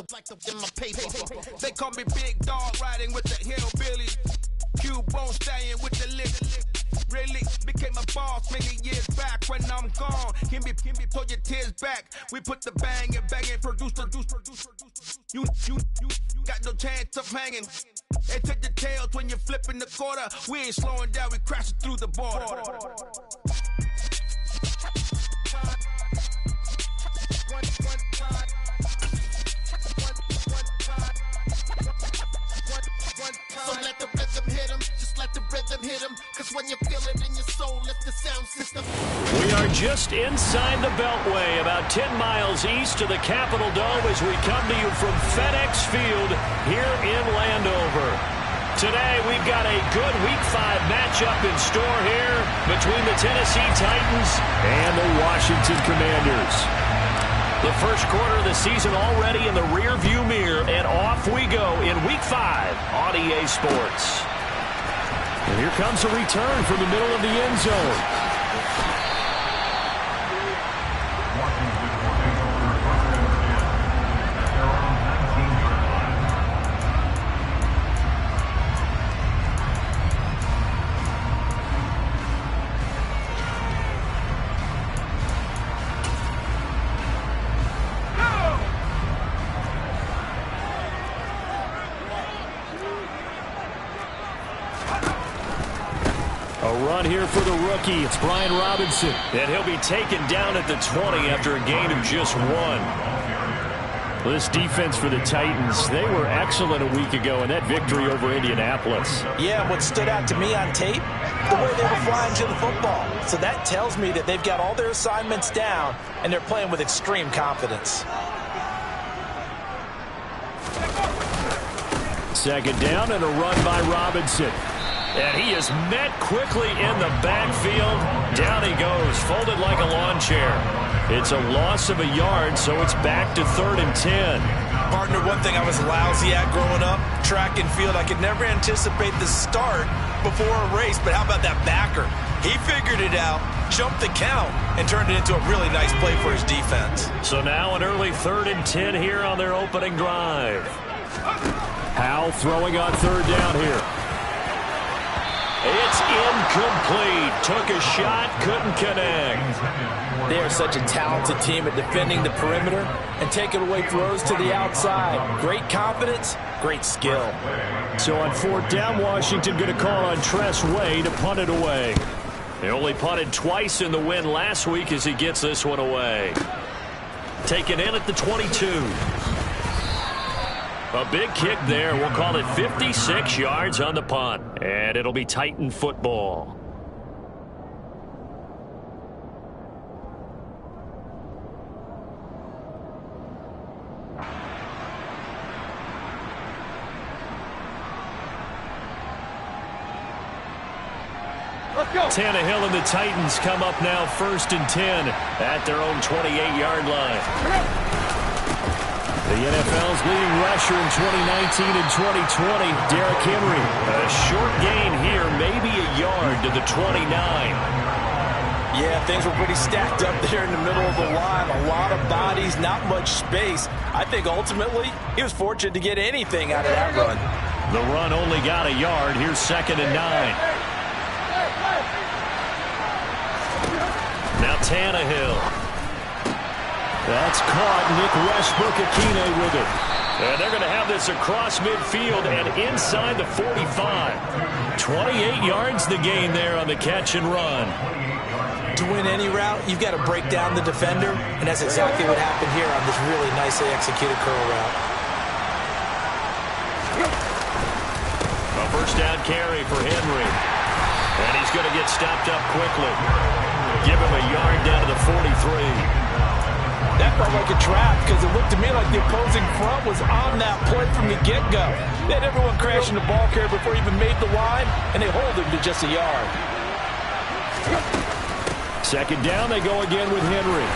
in my paper. They call me Big Dog, riding with the hillbillies. Cubone staying with the lift. Really became a boss many years back. When I'm gone, give me pull your tears back. We put the bang and produce. You got no chance of hanging. They take the tails when you're flipping the quarter. We ain't slowing down, we crashing through the border. So let the rhythm hit 'em, just let the rhythm hit 'em. Cause when you feel it in your soul, lift the sound system. We are just inside the Beltway, about 10 miles east of the Capitol Dome as we come to you from FedEx Field here in Landover. Today we've got a good Week 5 matchup in store here between the Tennessee Titans and the Washington Commanders. The first quarter of the season already in the rear-view mirror, and off we go in Week 5 on EA Sports. And here comes a return from the middle of the end zone. Here for the rookie, it's Brian Robinson. And he'll be taken down at the 20 after a gain of just 1. Well, this defense for the Titans, they were excellent a week ago in that victory over Indianapolis. Yeah, what stood out to me on tape, the way they were flying to the football. So that tells me that they've got all their assignments down, and they're playing with extreme confidence. Second down and a run by Robinson. And he is met quickly in the backfield. Down he goes, folded like a lawn chair. It's a loss of a yard, so it's back to 3rd and 10. Partner, one thing I was lousy at growing up, track and field, I could never anticipate the start before a race, but how about that backer? He figured it out, jumped the count, and turned it into a really nice play for his defense. So now an early 3rd and 10 here on their opening drive. Howell throwing on 3rd down here. It's incomplete. Took a shot, couldn't connect. They are such a talented team at defending the perimeter and taking away throws to the outside. Great confidence, great skill. So on 4th down, Washington going to call on Tress Way to punt it away. They only punted twice in the win last week as he gets this one away. Taken in at the 22. A big kick there. We'll call it 56 yards on the punt. And it'll be Titan football. Let's go. Tannehill and the Titans come up now 1st and 10 at their own 28-yard line. The NFL's leading rusher in 2019 and 2020, Derrick Henry. A short gain here, maybe a yard to the 29. Yeah, things were pretty stacked up there in the middle of the line. A lot of bodies, not much space. I think ultimately he was fortunate to get anything out of that run. The run only got a yard. Here's 2nd and 9. Now Tannehill. That's caught. Nick Westbrook-Akine with it. And they're going to have this across midfield and inside the 45. 28 yards the gain there on the catch and run. To win any route, you've got to break down the defender, and that's exactly what happened here on this really nicely executed curl route. A 1st down carry for Henry. And he's going to get stopped up quickly. Give him a yard down to the 43. That felt like a trap because it looked to me like the opposing front was on that play from the get-go. They had everyone crashing the ball carrier before he even made the line, and they hold him to just a yard. 2nd down, they go again with Henry.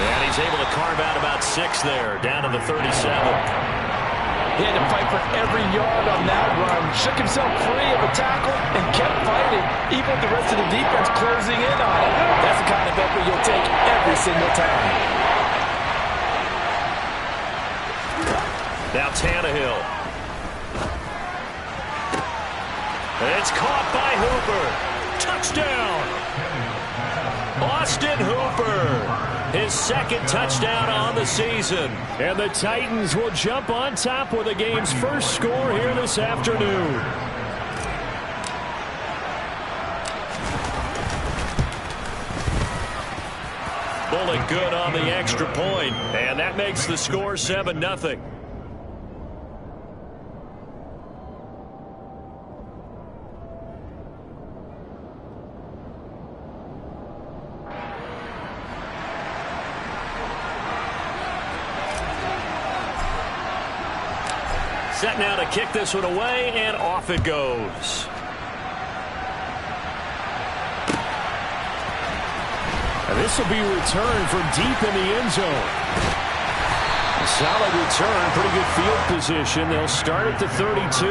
And he's able to carve out about 6 there, down to the 37. He had to fight for every yard on that run, shook himself free of a tackle, and kept fighting, even with the rest of the defense closing in on him. That's the kind of effort you'll take every single time. Now Tannehill. It's caught by Hooper. Touchdown. Austin Hooper. His second touchdown on the season. And the Titans will jump on top with the game's first score here this afternoon. Bullock good on the extra point, and that makes the score 7-0. Set now to kick this one away, and off it goes. And this will be returned from deep in the end zone. A solid return, pretty good field position. They'll start at the 32.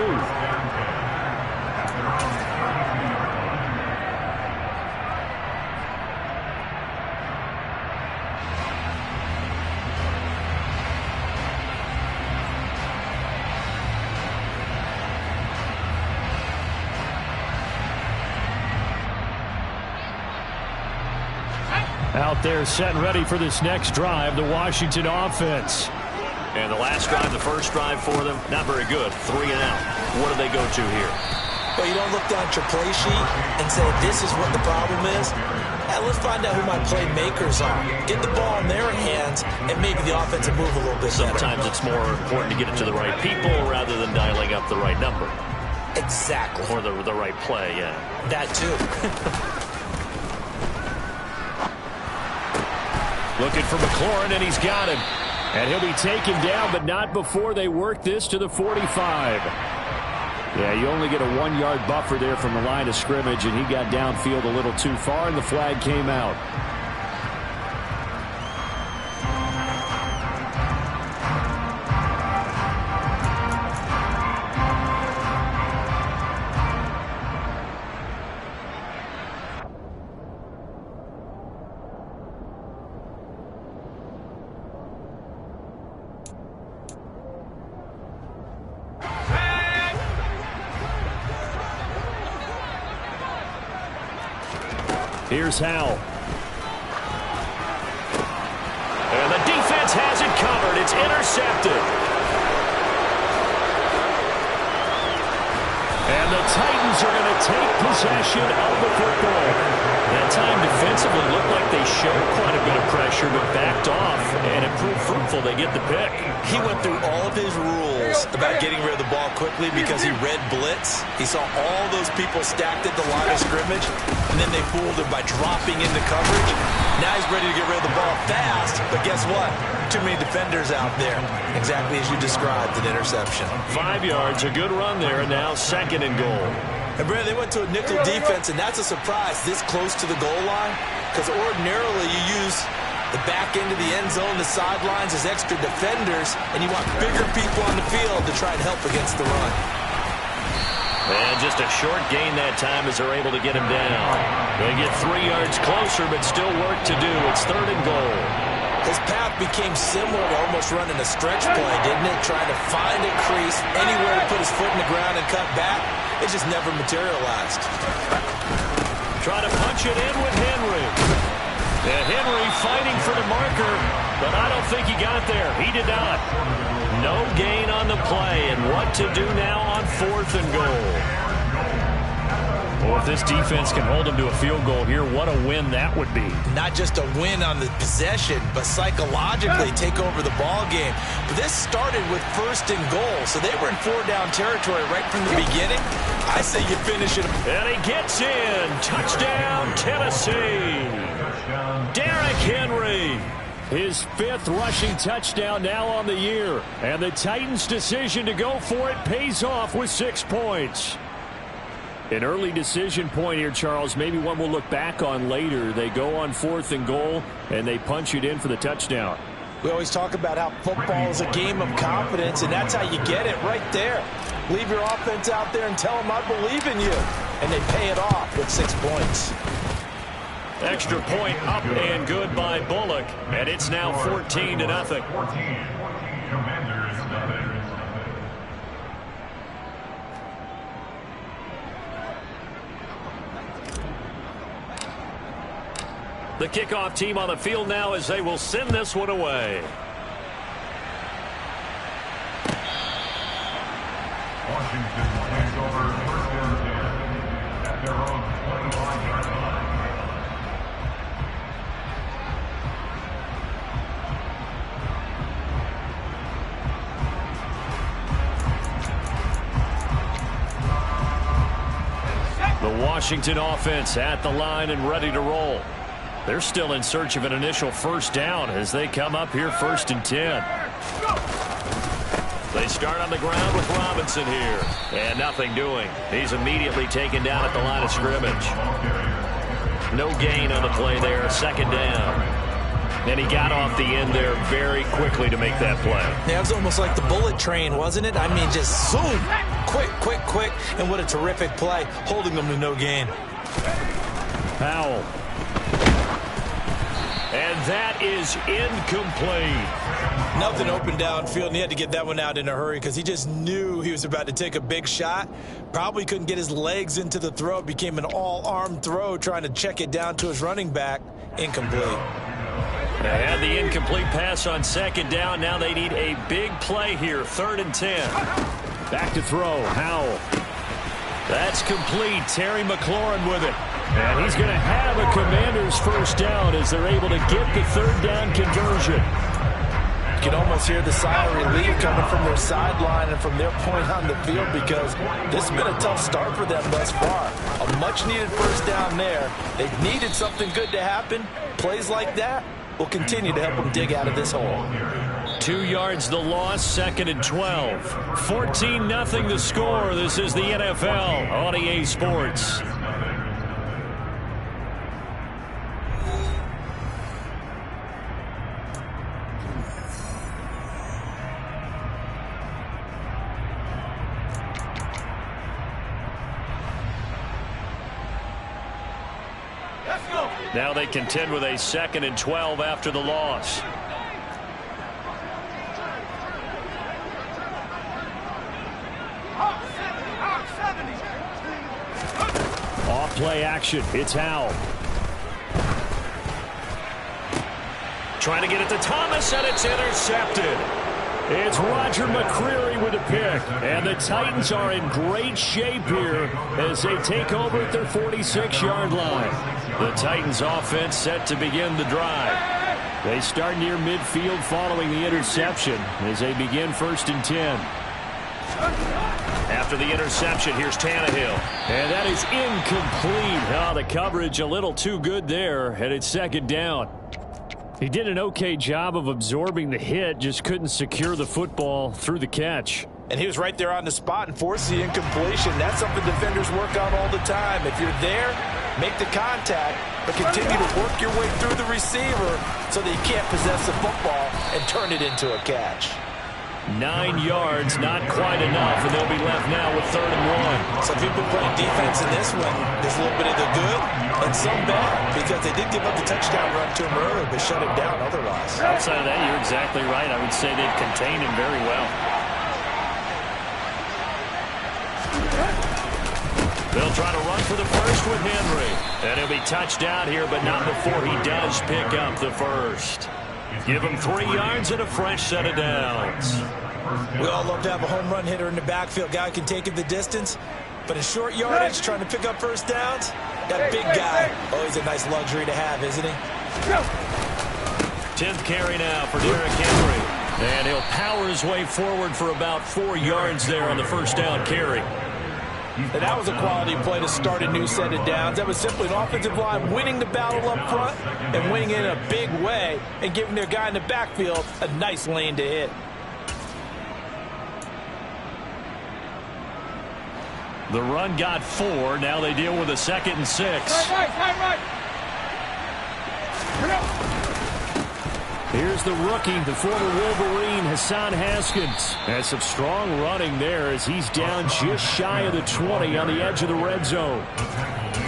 Out there set and ready for this next drive, the Washington offense. And the last drive, the first drive for them, not very good. 3 and out. What do they go to here? Well, you don't look down at your play sheet and say, this is what the problem is. Let's find out who my playmakers are. Get the ball in their hands, and maybe the offense will move a little bit better. Sometimes it's more important to get it to the right people rather than dialing up the right number. Exactly. Or the right play, yeah. That too. Looking for McLaurin, and he's got him. And he'll be taken down, but not before they work this to the 45. Yeah, you only get a 1-yard buffer there from the line of scrimmage, and he got downfield a little too far, and the flag came out. Here's Howell. And the defense has it covered. It's intercepted. And the Titans are going to take possession of the football. That time defensively looked like they showed quite a bit of pressure, but backed off, and it proved fruitful. They get the pick. He went through all of his rules about getting rid of the ball quickly because he read blitz. He saw all those people stacked at the line of scrimmage, and then they fooled him by dropping into coverage. Now he's ready to get rid of the ball fast, but guess what? Too many defenders out there. Exactly as you described, an interception. 5 yards, a good run there, and now 2nd and goal. And Brandon, they went to a nickel defense, and that's a surprise this close to the goal line, because ordinarily you use the back end of the end zone, the sidelines as extra defenders, and you want bigger people on the field to try and help against the run. And just a short gain that time as they're able to get him down. They get 3 yards closer, but still work to do. It's 3rd and goal. His path became similar to almost running a stretch play, didn't it? Trying to find a crease, anywhere to put his foot in the ground and cut back. It just never materialized. Trying to punch it in with Henry. And Henry fighting for the marker, but I don't think he got there. He did not. No gain on the play, and what to do now on 4th and goal. Well, if this defense can hold them to a field goal here, what a win that would be. Not just a win on the possession, but psychologically take over the ball game. But this started with 1st and goal, so they were in 4-down territory right from the beginning. I say you finish it. And he gets in. Touchdown, Tennessee. Derrick Henry. His 5th rushing touchdown now on the year. And the Titans' decision to go for it pays off with 6 points. An early decision point here, Charles. Maybe one we'll look back on later. They go on 4th and goal, and they punch it in for the touchdown. We always talk about how football is a game of confidence, and that's how you get it right there. Leave your offense out there and tell them I believe in you. And they pay it off with 6 points. Extra point up and good by Bullock, and it's now 14-0. The kickoff team on the field now as they will send this one away. Washington takes over first and 10 at their own 25-yard line. The Washington offense at the line and ready to roll. They're still in search of an initial first down as they come up here 1st and 10. They start on the ground with Robinson here. And nothing doing. He's immediately taken down at the line of scrimmage. No gain on the play there. 2nd down. And he got off the end there very quickly to make that play. Yeah, it was almost like the bullet train, wasn't it? I mean, just zoom. Quick. And what a terrific play, holding them to no gain. Powell. And that is incomplete. Nothing open downfield, and he had to get that one out in a hurry because he just knew he was about to take a big shot. Probably couldn't get his legs into the throw. It became an all-arm throw trying to check it down to his running back. Incomplete. They had the incomplete pass on 2nd down. Now they need a big play here. 3rd and 10. Back to throw. Howell. That's complete. Terry McLaurin with it. And he's going to have a Commanders first down as they're able to get the 3rd down conversion. You can almost hear the sigh of relief coming from their sideline and from their point on the field because this has been a tough start for them thus far. A much-needed first down there. They've needed something good to happen. Plays like that will continue to help them dig out of this hole. 2 yards the loss, 2nd and 12. 14-0 the score. This is the NFL on EA Sports. Now they contend with a 2nd and 12 after the loss. Off play action. It's Howell. Trying to get it to Thomas, and it's intercepted. It's Roger McCreary with a pick. And the Titans are in great shape here as they take over at their 46-yard line. The Titans offense set to begin the drive. They start near midfield following the interception as they begin 1st and 10. After the interception, here's Tannehill. And that is incomplete. Oh, the coverage a little too good there, and it's 2nd down. He did an okay job of absorbing the hit, just couldn't secure the football through the catch. And he was right there on the spot and forced the incompletion. That's something defenders work on all the time. If you're there, make the contact, but continue to work your way through the receiver so that you can't possess the football and turn it into a catch. 9 yards, not quite enough, and they'll be left now with 3rd and 1. So if you've been playing defense in this one, there's a little bit of the good and some bad because they did give up the touchdown run to him earlier, but shut him down otherwise. Outside of that, you're exactly right. I would say they've contained him very well. They'll try to run for the first with Henry. And he'll be touched out here, but not before he does pick up the first. Give him 3 yards and a fresh set of downs. We all love to have a home run hitter in the backfield. Guy can take it the distance. But in short yardage, trying to pick up first downs, that big guy, always a nice luxury to have, isn't he? 10th carry now for Derrick Henry. And he'll power his way forward for about 4 yards there on the first down carry. And that was a quality play to start a new set of downs. That was simply an offensive line winning the battle up front and winning it in a big way and giving their guy in the backfield a nice lane to hit. The run got 4. Now they deal with a 2nd and 6. Right. Here's the rookie, the former Wolverine, Hassan Haskins. Has some strong running there as he's down just shy of the 20 on the edge of the red zone.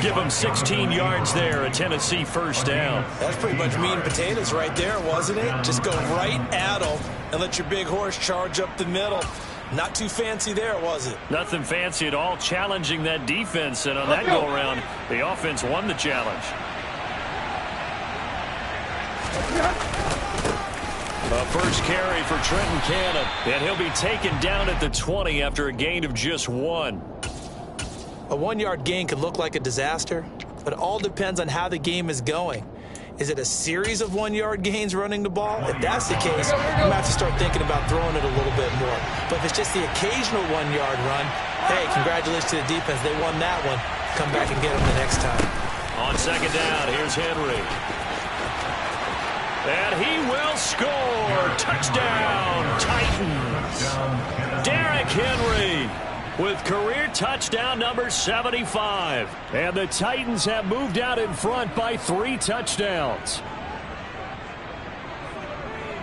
Give him 16 yards there, a Tennessee first down. That's pretty much meat and potatoes right there, wasn't it? Just go right at them and let your big horse charge up the middle. Not too fancy there, was it? Nothing fancy at all, challenging that defense. And on that go-around, the offense won the challenge. A first carry for Trenton Cannon, and he'll be taken down at the 20 after a gain of just 1. A 1-yard gain could look like a disaster, but it all depends on how the game is going. Is it a series of 1-yard gains running the ball? If that's the case, you might have to start thinking about throwing it a little bit more. But if it's just the occasional 1-yard run, hey, congratulations to the defense. They won that one. Come back and get them the next time. On second down, here's Henry. And he will score. Touchdown, Titans. Derrick Henry with career touchdown number 75. And the Titans have moved out in front by 3 touchdowns.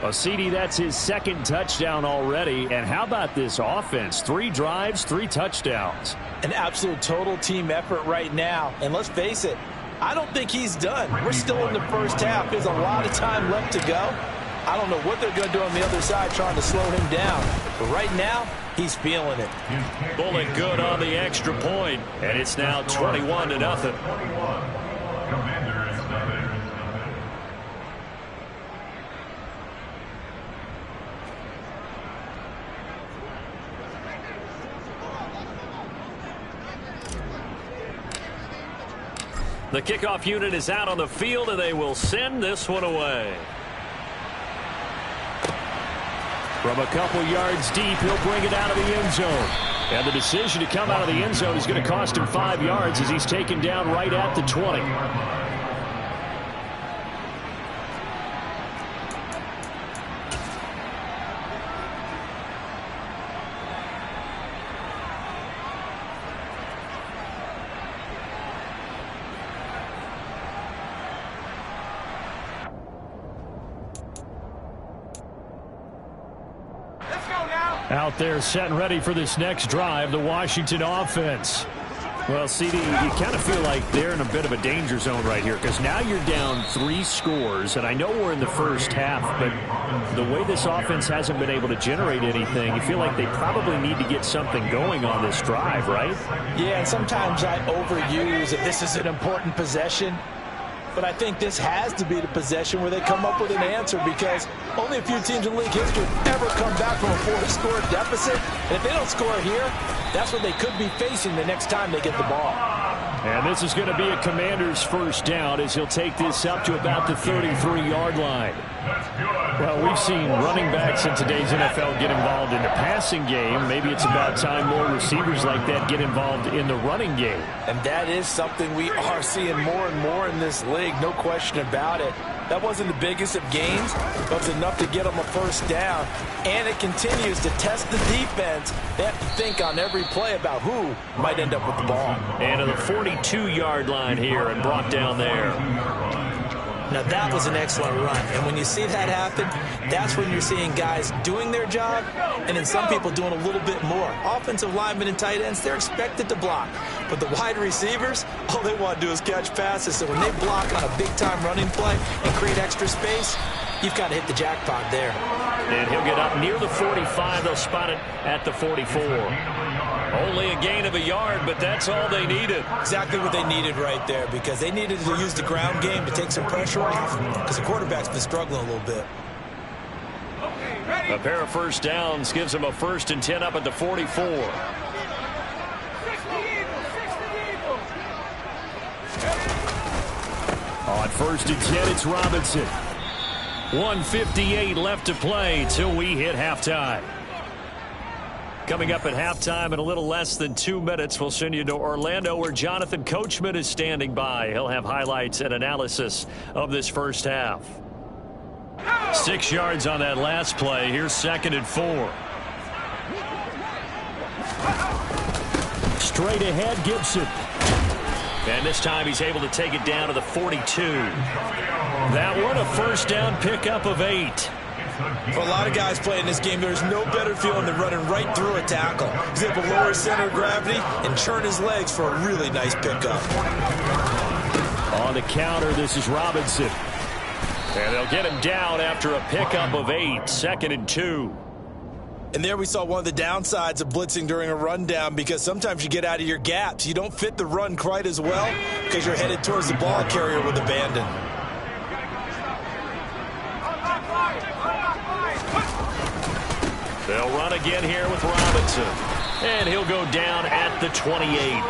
Well, CD, that's his second touchdown already. And how about this offense? 3 drives, 3 touchdowns. An absolute total team effort right now. And let's face it, I don't think he's done. We're still in the first half. There's a lot of time left to go. I don't know what they're going to do on the other side trying to slow him down. But right now, he's feeling it. Bullet good on the extra point, and it's now 21-0. The kickoff unit is out on the field, and they will send this one away. From a couple yards deep, he'll bring it out of the end zone. And the decision to come out of the end zone is going to cost him 5 yards as he's taken down right at the 20. Out there set and ready for this next drive, the Washington offense. Well, CD, you kind of feel like they're in a bit of a danger zone right here because now you're down 3 scores, and I know we're in the first half, but the way this offense hasn't been able to generate anything, you feel like they probably need to get something going on this drive, right? Yeah, and sometimes I overuse if this is an important possession. But I think this has to be the possession where they come up with an answer because only a few teams in league history have ever come back from a 4-score deficit. And if they don't score here, that's what they could be facing the next time they get the ball. And this is going to be a Commander's first down as he'll take this up to about the 33-yard line. Well, we've seen running backs in today's NFL get involved in the passing game. Maybe it's about time more receivers like that get involved in the running game. And that is something we are seeing more and more in this league, no question about it. That wasn't the biggest of gains, but it's enough to get them a first down. And it continues to test the defense. They have to think on every play about who might end up with the ball. And to the 42-yard line here and brought down there. Now, that was an excellent run. And when you see that happen, that's when you're seeing guys doing their job and then some people doing a little bit more. Offensive linemen and tight ends, they're expected to block. But the wide receivers, all they want to do is catch passes. So when they block on a big-time running play and create extra space, you've got to hit the jackpot there. And he'll get up near the 45. They'll spot it at the 44. Only a gain of a yard, but that's all they needed. Exactly what they needed right there because they needed to use the ground game to take some pressure off because the quarterback's been struggling a little bit. A pair of first downs gives them a 1st and 10 up at the 44. On 1st and 10, it's Robinson. 1:58 left to play till we hit halftime. Coming up at halftime in a little less than 2 minutes, we'll send you to Orlando where Jonathan Coachman is standing by. He'll have highlights and analysis of this first half. 6 yards on that last play. Here's 2nd and 4. Straight ahead, Gibson. And this time he's able to take it down to the 42. That one a first down pickup of 8. For a lot of guys playing this game, there's no better feeling than running right through a tackle. He's able to lower his center of gravity and churn his legs for a really nice pickup. On the counter, this is Robinson. And they'll get him down after a pickup of 8, 2nd and 2. And there we saw one of the downsides of blitzing during a rundown because sometimes you get out of your gaps. You don't fit the run quite as well because you're headed towards the ball carrier with abandon. They'll run again here with Robinson. And he'll go down at the 28.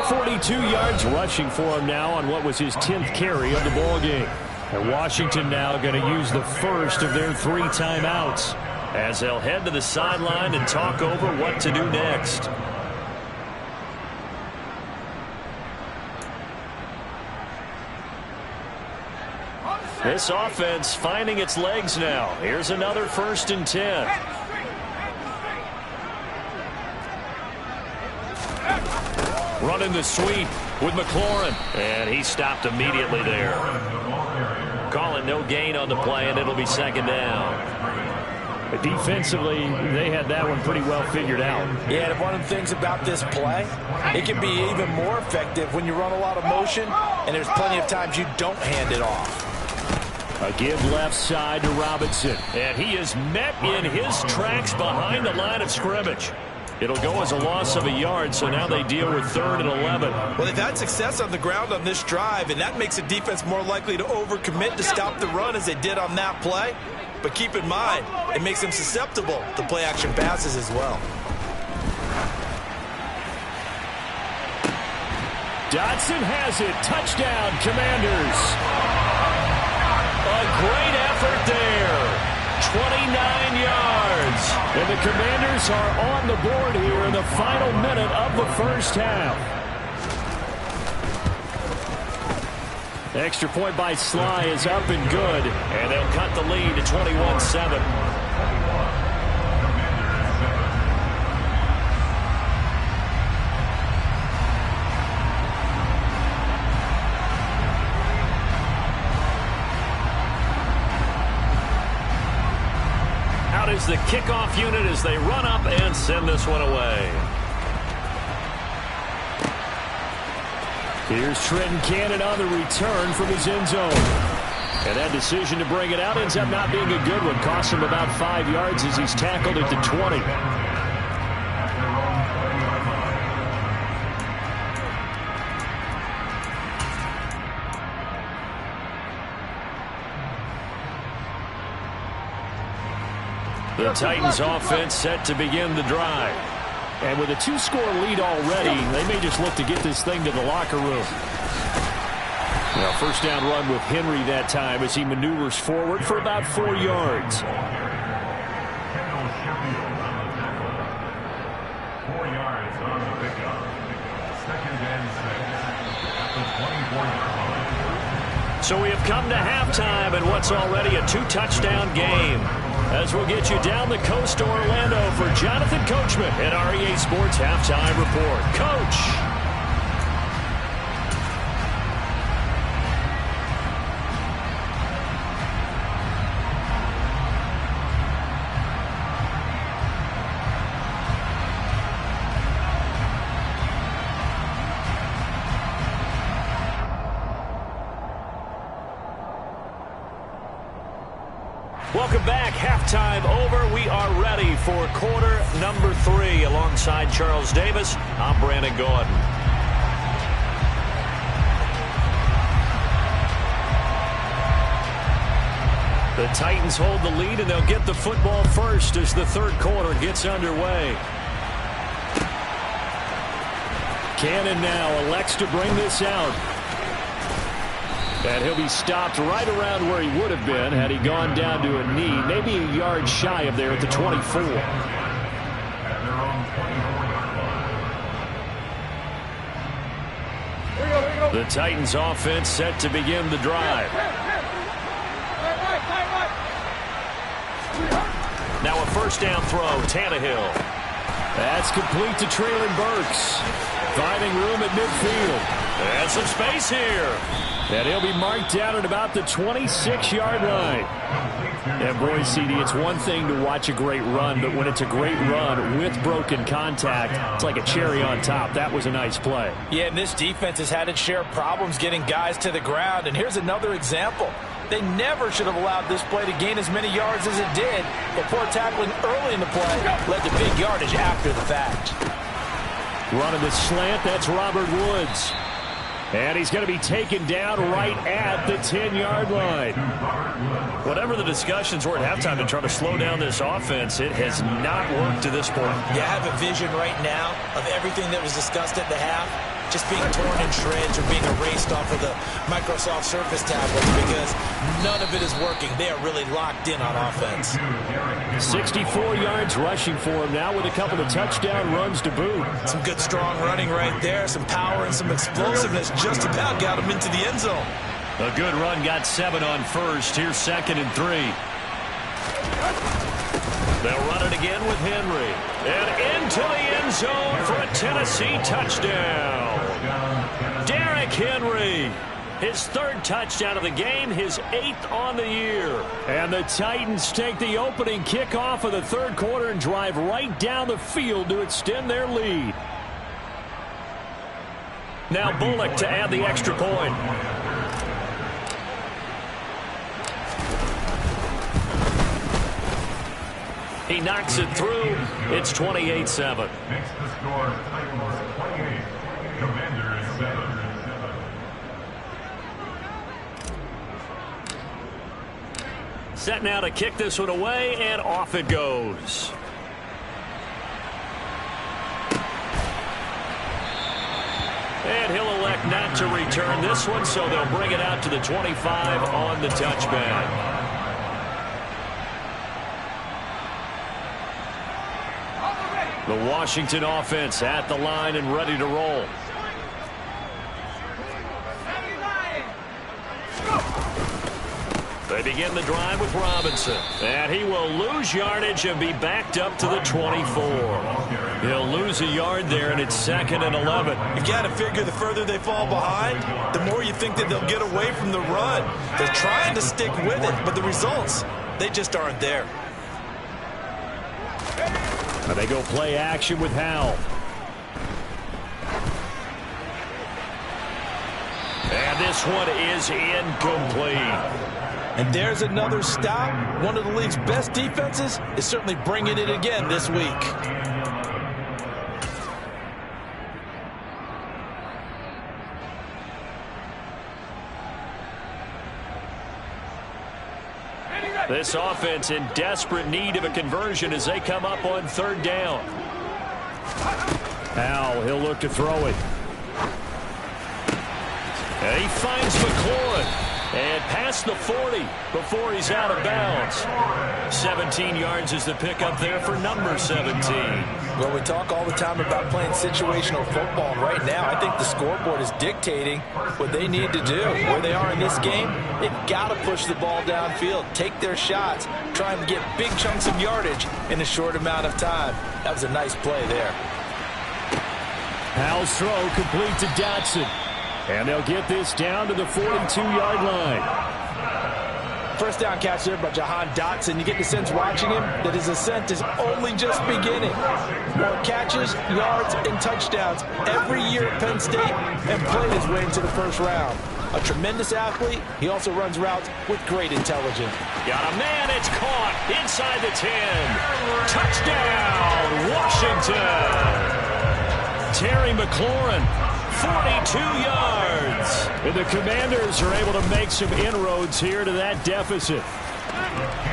42 yards rushing for him now on what was his 10th carry of the ball game. And Washington now going to use the first of their 3 timeouts as they'll head to the sideline and talk over what to do next. This offense finding its legs now. Here's another 1st and 10. Running the sweep with McLaurin. And he stopped immediately there. Calling no gain on the play, and it'll be 2nd down. But defensively, they had that one pretty well figured out. Yeah, and one of the things about this play, it can be even more effective when you run a lot of motion, and there's plenty of times you don't hand it off. A give left side to Robinson. And he is met in his tracks behind the line of scrimmage. It'll go as a loss of a yard, so now they deal with 3rd and 11. Well, they've had success on the ground on this drive, and that makes the defense more likely to overcommit to stop the run as they did on that play. But keep in mind, it makes them susceptible to play-action passes as well. Dotson has it. Touchdown, Commanders. A great effort there. 29 yards. And the Commanders are on the board here in the final minute of the first half. Extra point by Sly is up and good. And they'll cut the lead to 21-7. Is the kickoff unit as they run up and send this one away. Here's Trenton Cannon on the return from his end zone. And that decision to bring it out ends up not being a good one. Costs him about 5 yards as he's tackled at the 20. The Titans offense set to begin the drive. And with a 2-score lead already, they may just look to get this thing to the locker room. Now, 1st down run with Henry that time as he maneuvers forward for about 4 yards. 4 yards on the pickup. 2nd and 6 at the 24-yard line. So we have come to halftime in what's already a 2-touchdown game. As we'll get you down the coast to Orlando for Jonathan Coachman at our EA Sports Halftime Report. Coach. Welcome back. Halftime over. We are ready for quarter number 3. Alongside Charles Davis, I'm Brandon Gordon. The Titans hold the lead, and they'll get the football first as the 3rd quarter gets underway. Cannon now elects to bring this out. And he'll be stopped right around where he would have been had he gone down to a knee, maybe a yard shy of there at the 24. The Titans offense set to begin the drive. Now a 1st down throw, Tannehill. That's complete to Treylon Burks. Finding room at midfield. And some space here. And he'll be marked down at about the 26-yard line. And boy, CD, it's one thing to watch a great run, but when it's a great run with broken contact, it's like a cherry on top. That was a nice play. Yeah, and this defense has had its share of problems getting guys to the ground. And here's another example. They never should have allowed this play to gain as many yards as it did. But poor tackling early in the play led to big yardage after the fact. Running the slant, that's Robert Woods. And he's going to be taken down right at the 10-yard line. Whatever the discussions were at halftime to try to slow down this offense, it has not worked to this point. Yeah, I have a vision right now of everything that was discussed at the half just being torn in shreds or being erased off of the Microsoft Surface tablets because none of it is working. They are really locked in on offense. 64 yards rushing for him now with a couple of touchdown runs to boot. Some good strong running right there, some power and some explosiveness just about got him into the end zone. A good run got 7 on first. Here's 2nd and 3. They'll run it again with Henry. And into the end zone for a Tennessee touchdown. Derrick Henry, his 3rd touchdown of the game, his 8th on the year. And the Titans take the opening kickoff of the 3rd quarter and drive right down the field to extend their lead. Now Bullock to add the extra point. He knocks it through. It's 28-7. Next to score, Titans 28, Commanders 7. Set now to kick this one away, and off it goes. And he'll elect not to return this one, so they'll bring it out to the 25 on the touchback. The Washington offense at the line and ready to roll. They begin the drive with Robinson. And he will lose yardage and be backed up to the 24. He'll lose a yard there, and it's 2nd and 11. You got to figure the further they fall behind, the more you think that they'll get away from the run. They're trying to stick with it, but the results, they just aren't there. And they go play action with Howell. And this one is incomplete. And there's another stop. One of the league's best defenses is certainly bringing it again this week. This offense in desperate need of a conversion as they come up on 3rd down. Howell, he'll look to throw it. And he finds McLaurin. And past the 40 before he's out of bounds. 17 yards is the pickup there for number 17. Well, we talk all the time about playing situational football. Right now, I think the scoreboard is dictating what they need to do. Where they are in this game, they've got to push the ball downfield, take their shots, try and get big chunks of yardage in a short amount of time. That was a nice play there. Howell's throw complete to Dotson. And they'll get this down to the 42-yard line. First down catch there by Jahan Dotson. You get the sense watching him that his ascent is only just beginning. More catches, yards, and touchdowns every year at Penn State and played his way into the 1st round. A tremendous athlete. He also runs routes with great intelligence. Got a man. It's caught inside the 10. Touchdown, Washington. Terry McLaurin, 42 yards. And the Commanders are able to make some inroads here to that deficit.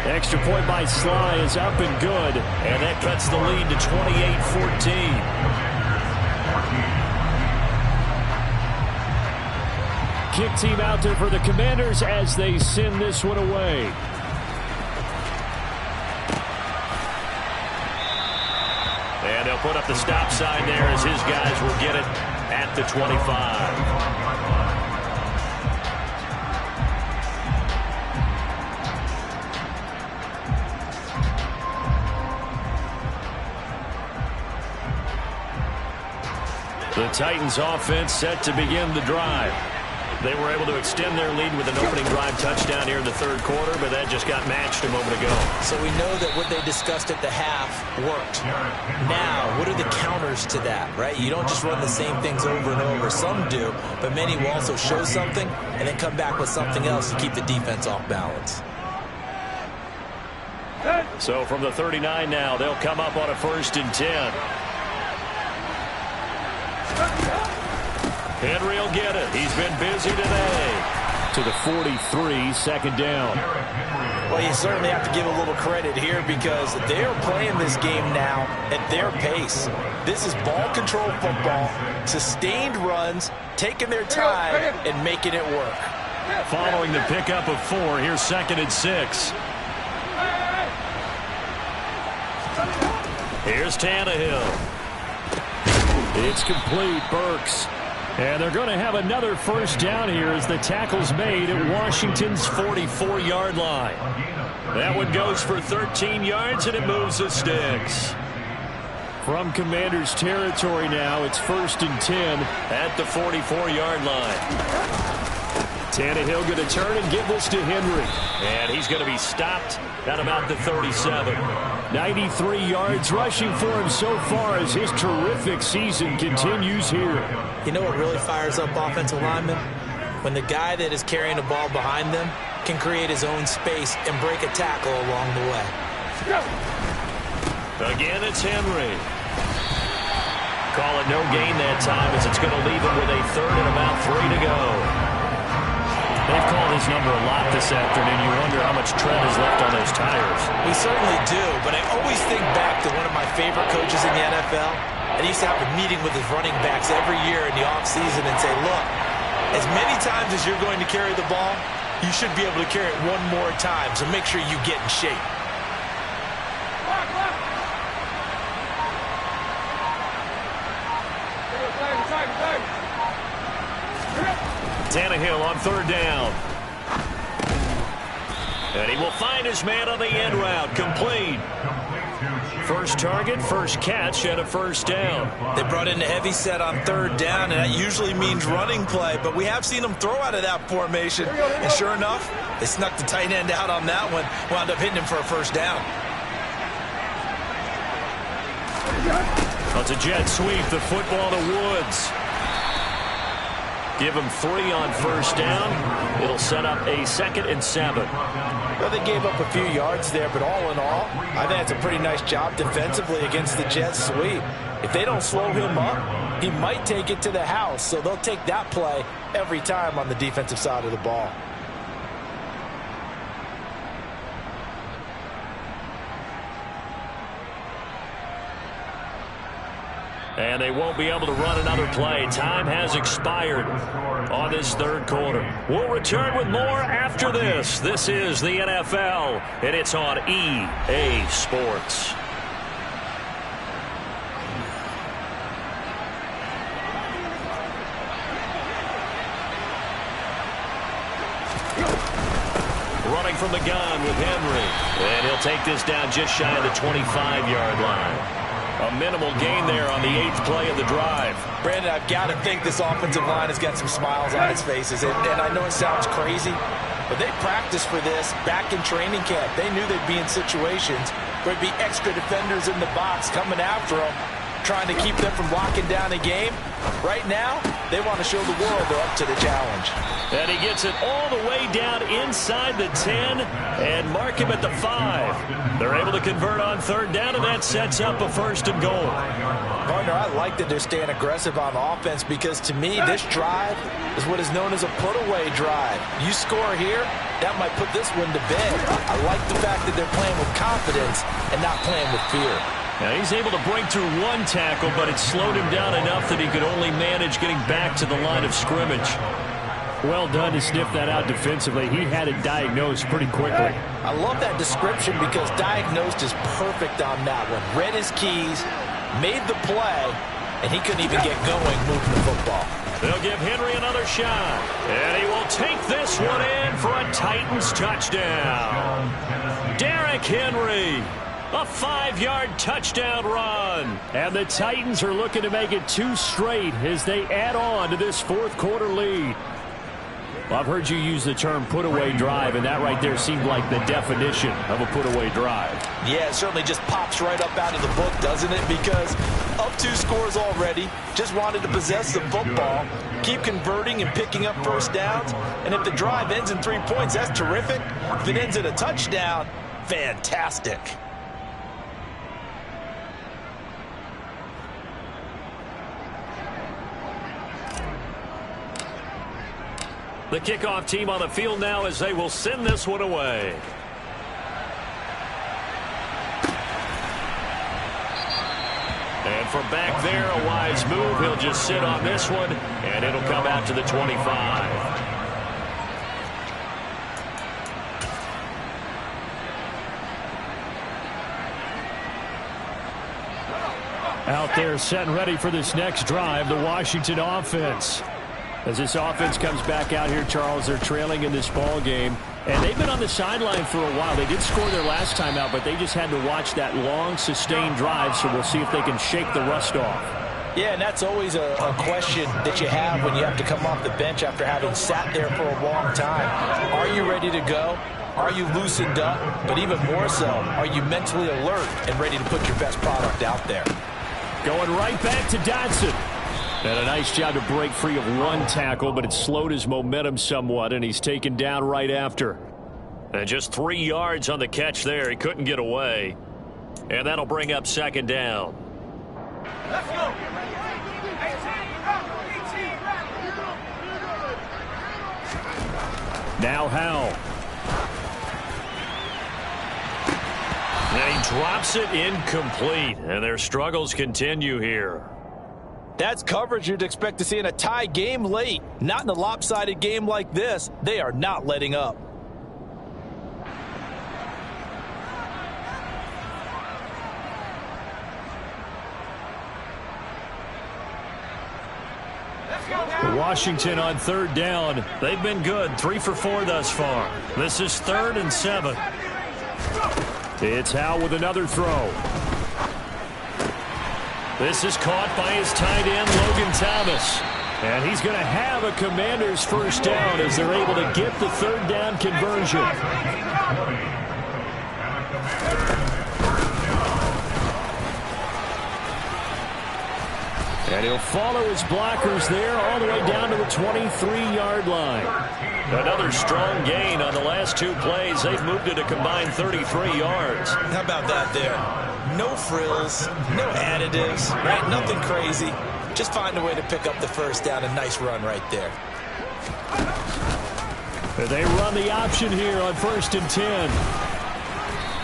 Extra point by Sly is up and good. And that cuts the lead to 28-14. Kick team out there for the Commanders as they send this one away. And they'll put up the stop sign there as his guys will get it at the 25. The Titans offense set to begin the drive. They were able to extend their lead with an opening drive touchdown here in the 3rd quarter, but that just got matched a moment ago. So we know that what they discussed at the half worked. Now, what are the counters to that, right? You don't just run the same things over and over. Some do, but many will also show something and then come back with something else to keep the defense off balance. So from the 39 now, they'll come up on a 1st and 10. Henry will get it. He's been busy today. To the 43, second down. Well, you certainly have to give a little credit here because they're playing this game now at their pace. This is ball control football, sustained runs, taking their time and making it work. Following the pickup of 4, here's 2nd and 6. Here's Tannehill. It's complete. Burks. And they're going to have another first down here as the tackle's made at Washington's 44-yard line. That one goes for 13 yards, and it moves the sticks. From Commanders territory now, it's 1st and 10 at the 44-yard line. Tannehill going to turn and give this to Henry. And he's going to be stopped at about the 37. 93 yards rushing for him so far as his terrific season continues here. You know what really fires up offensive linemen? When the guy that is carrying the ball behind them can create his own space and break a tackle along the way. Again, it's Henry. Call it no gain that time as it's going to leave him with a 3rd and about 3 to go. They've called his number a lot this afternoon. You wonder how much tread is left on those tires. We certainly do, but I always think back to one of my favorite coaches in the NFL. And he used to have a meeting with his running backs every year in the offseason and say, look, as many times as you're going to carry the ball, you should be able to carry it one more time, so make sure you get in shape. Tannehill on 3rd down. And he will find his man on the end route. Complete. First target, first catch, and a first down. They brought in a heavy set on 3rd down, and that usually means running play, but we have seen them throw out of that formation. And sure enough, they snuck the tight end out on that one, wound up hitting him for a first down. That's a jet sweep, the football to Woods. Give him 3 on first down. It'll set up a 2nd and 7. Well, they gave up a few yards there, but all in all, I think it's a pretty nice job defensively against the jet sweep. If they don't slow him up, he might take it to the house, so they'll take that play every time on the defensive side of the ball. And they won't be able to run another play. Time has expired on this 3rd quarter. We'll return with more after this. This is the NFL, and it's on EA Sports. Running from the gun with Henry. And he'll take this down just shy of the 25-yard line. A minimal gain there on the 8th play of the drive. Brandon, I've got to think this offensive line has got some smiles on its faces. And I know it sounds crazy, but they practiced for this back in training camp. They knew they'd be in situations where there'd be extra defenders in the box coming after them, trying to keep them from locking down a game. Right now, they want to show the world they're up to the challenge. And he gets it all the way down inside the 10 and mark him at the 5. They're able to convert on 3rd down, and that sets up a 1st and goal. Partner, I like that they're staying aggressive on offense because, to me, this drive is what is known as a put-away drive. You score here, that might put this one to bed. I like the fact that they're playing with confidence and not playing with fear. Now he's able to break through 1 tackle, but it slowed him down enough that he could only manage getting back to the line of scrimmage. Well done to sniff that out defensively. He had it diagnosed pretty quickly. I love that description because diagnosed is perfect on that one. Read his keys, made the play, and he couldn't even get going moving the football. They'll give Henry another shot, and he will take this one in for a Titans touchdown. Derrick Henry. A 5-yard touchdown run. And the Titans are looking to make it 2 straight as they add on to this 4th quarter lead. Well, I've heard you use the term put-away drive, and that right there seemed like the definition of a put-away drive. Yeah, it certainly just pops right up out of the book, doesn't it? Because up 2 scores already, just wanted to possess the football, keep converting and picking up first downs. And if the drive ends in 3 points, that's terrific. If it ends in a touchdown, fantastic. The kickoff team on the field now as they will send this one away. And from back there, a wise move. He'll just sit on this one, and it'll come out to the 25. Out there set and ready for this next drive, the Washington offense. As this offense comes back out here, Charles, they're trailing in this ball game. And they've been on the sideline for a while. They did score their last time out, but they just had to watch that long, sustained drive, so we'll see if they can shake the rust off. Yeah, and that's always a question that you have when you have to come off the bench after having sat there for a long time. Are you ready to go? Are you loosened up? But even more so, are you mentally alert and ready to put your best product out there? Going right back to Dotson. And a nice job to break free of one tackle, but it slowed his momentum somewhat, and he's taken down right after. And just 3 yards on the catch there. He couldn't get away. And that'll bring up second down. Let's go. Now Howell. And he drops it incomplete. And their struggles continue here. That's coverage you'd expect to see in a tie game late. Not in a lopsided game like this. They are not letting up. Washington on third down. They've been good. 3 for 4 thus far. This is 3rd and 7. It's Howell with another throw. This is caught by his tight end, Logan Thomas. And he's going to have a Commanders first down as they're able to get the third down conversion. And he'll follow his blockers there all the way down to the 23-yard line. Another strong gain on the last 2 plays. They've moved it a combined 33 yards. How about that there? No frills, no additives, right? Nothing crazy. Just find a way to pick up the first down. A nice run right there. They run the option here on 1st and 10.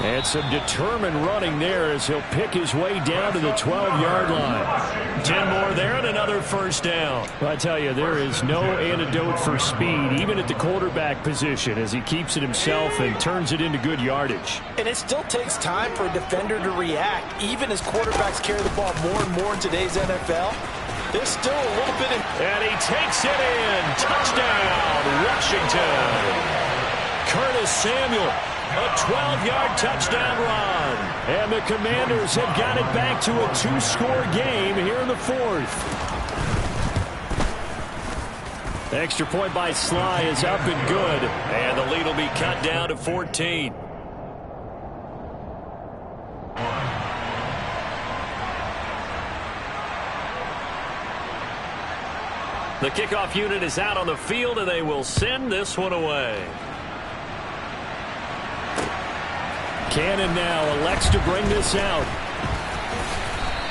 And some determined running there as he'll pick his way down to the 12-yard line. 10 more there and another first down. I tell you, there is no antidote for speed, even at the quarterback position, as he keeps it himself and turns it into good yardage. And it still takes time for a defender to react, even as quarterbacks carry the ball more and more in today's NFL. There's still a little bit in. And he takes it in. Touchdown, Washington. Curtis Samuel. A 12-yard touchdown run. And the Commanders have got it back to a 2-score game here in the 4th. Extra point by Sly is up and good. And the lead will be cut down to 14. The kickoff unit is out on the field, and they will send this one away. Cannon now elects to bring this out.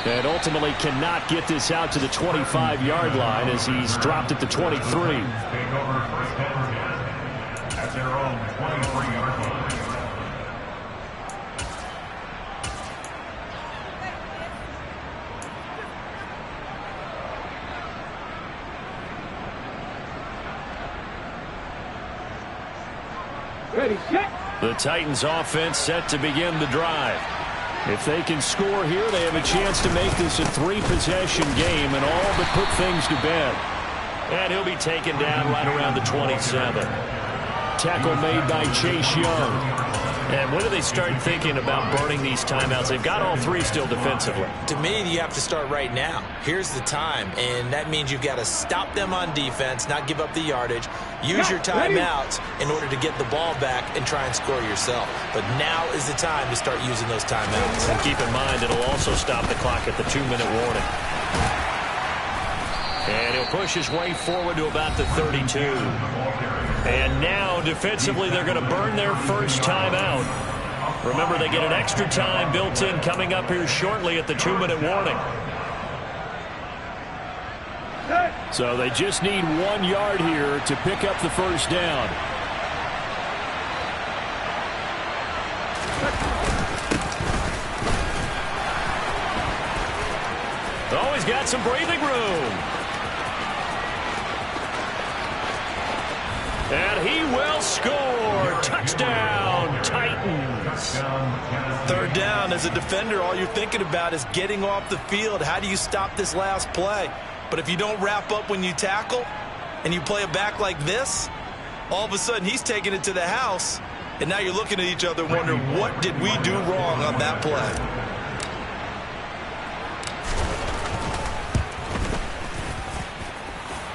And ultimately cannot get this out to the 25-yard line as he's dropped at the 23. Take over first and 10 at their own 23-yard line. Ready, set. The Titans offense set to begin the drive. If they can score here, they have a chance to make this a 3-possession game and all but put things to bed. And he'll be taken down right around the 27. Tackle made by Chase Young. And when do they start thinking about burning these timeouts? They've got all 3 still defensively. To me, you have to start right now. Here's the time, and that means you've got to stop them on defense, not give up the yardage, use your timeouts in order to get the ball back and try and score yourself. But now is the time to start using those timeouts. And keep in mind, it'll also stop the clock at the 2-minute warning. And he'll push his way forward to about the 32. And now, defensively, they're going to burn their first timeout. Remember, they get an extra time built in coming up here shortly at the 2-minute warning. So they just need 1 yard here to pick up the first down. Oh, he's got some breathing room. And he will score. Touchdown, Titans. Third down, as a defender, all you're thinking about is getting off the field. How do you stop this last play? But if you don't wrap up when you tackle and you play it back like this, all of a sudden he's taking it to the house, and now you're looking at each other wondering, what did we do wrong on that play?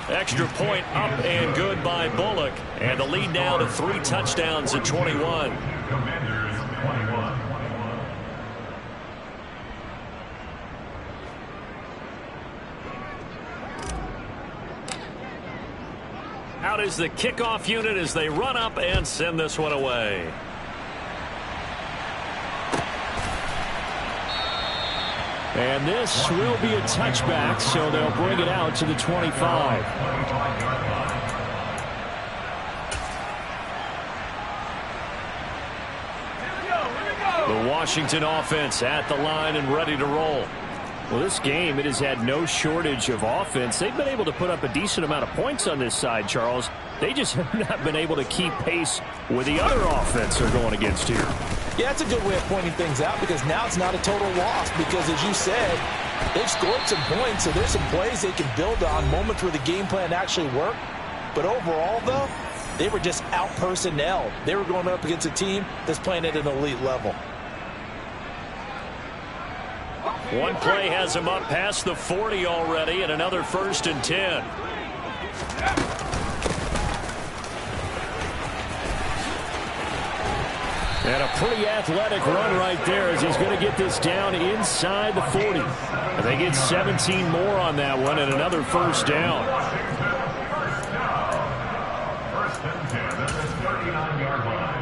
Extra point up and good by Bullock. And the lead now to 3 touchdowns at 21. Commanders 21. Out is the kickoff unit as they run up and send this one away. And this will be a touchback, so they'll bring it out to the 25. The Washington offense at the line and ready to roll. Well, this game, it has had no shortage of offense. They've been able to put up a decent amount of points on this side, Charles. They just have not been able to keep pace with the other offense they're going against here. Yeah, that's a good way of pointing things out, because now it's not a total loss, because as you said, they've scored some points, so there's some plays they can build on, moments where the game plan actually worked. But overall, though, they were just out-personnelled. They were going up against a team that's playing at an elite level. One play has them up past the 40 already, and another 1st and 10. And a pretty athletic run right there as he's going to get this down inside the 40. And they get 17 more on that one and another 1st down. First and 10 at the 39-yard line.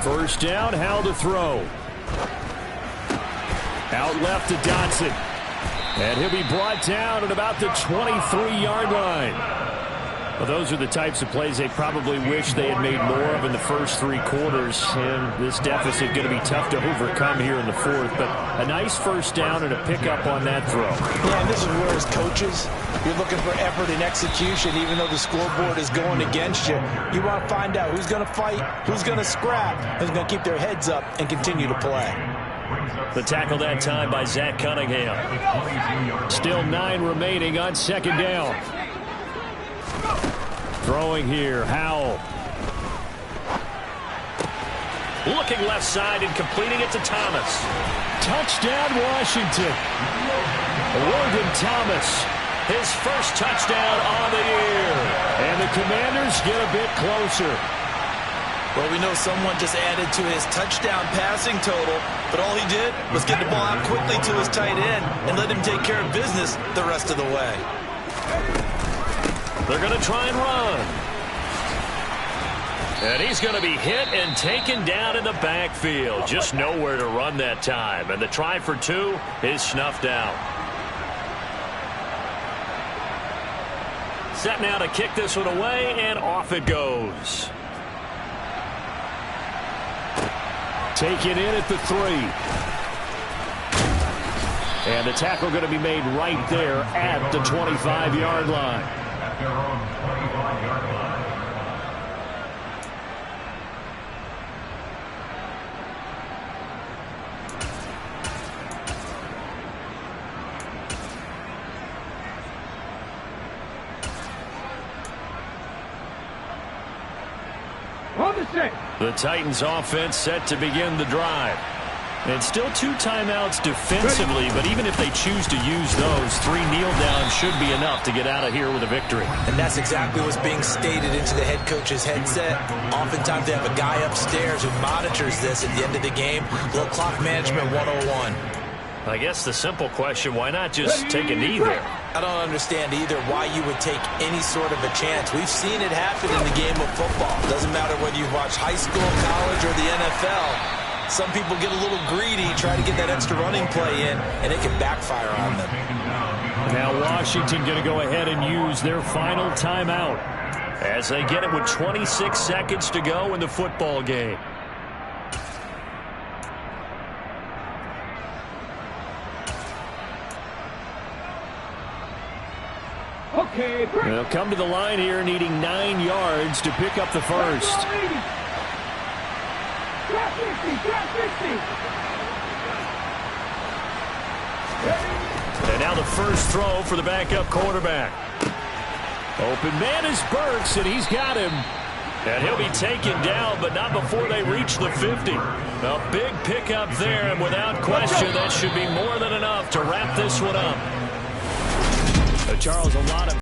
1st down, Howell to throw. Out left to Dotson. And he'll be brought down at about the 23-yard line. Well, those are the types of plays they probably wish they had made more of in the first 3 quarters. And this deficit going to be tough to overcome here in the 4th. But a nice 1st down and a pickup on that throw. Yeah, and this is where, as coaches, you're looking for effort and execution. Even though the scoreboard is going against you, you want to find out who's going to fight, who's going to scrap, who's going to keep their heads up and continue to play. The tackle that time by Zach Cunningham. Still 9 remaining on 2nd down. Throwing here, Howell. Looking left side and completing it to Thomas. Touchdown, Washington. Logan Thomas, his first touchdown on the year. And the Commanders get a bit closer. Well, we know someone just added to his touchdown passing total, but all he did was get the ball out quickly to his tight end and let him take care of business the rest of the way. They're going to try and run. And he's going to be hit and taken down in the backfield. Just nowhere to run that time. And the try for 2 is snuffed out. Set now to kick this one away, and off it goes. Taken in at the 3. And the tackle going to be made right there at the 25-yard line. At their own 25-yard line. The Titans offense set to begin the drive. And still 2 timeouts defensively, but even if they choose to use those, 3 kneel downs should be enough to get out of here with a victory. And that's exactly what's being stated into the head coach's headset. Oftentimes they have a guy upstairs who monitors this at the end of the game. Little clock management 101. I guess the simple question, why not just take a knee there? I don't understand either why you would take any sort of a chance. We've seen it happen in the game of football. Doesn't matter whether you've watched high school, college, or the NFL. Some people get a little greedy, try to get that extra running play in, and it can backfire on them. Now Washington going to go ahead and use their final timeout as they get it with 26 seconds to go in the football game. Okay, they'll come to the line here needing 9 yards to pick up the first. And now the first throw for the backup quarterback. Open man is Burks, and he's got him. And he'll be taken down, but not before they reach the 50. A big pickup there, and without question, that should be more than enough to wrap this one up. Charles, a lot of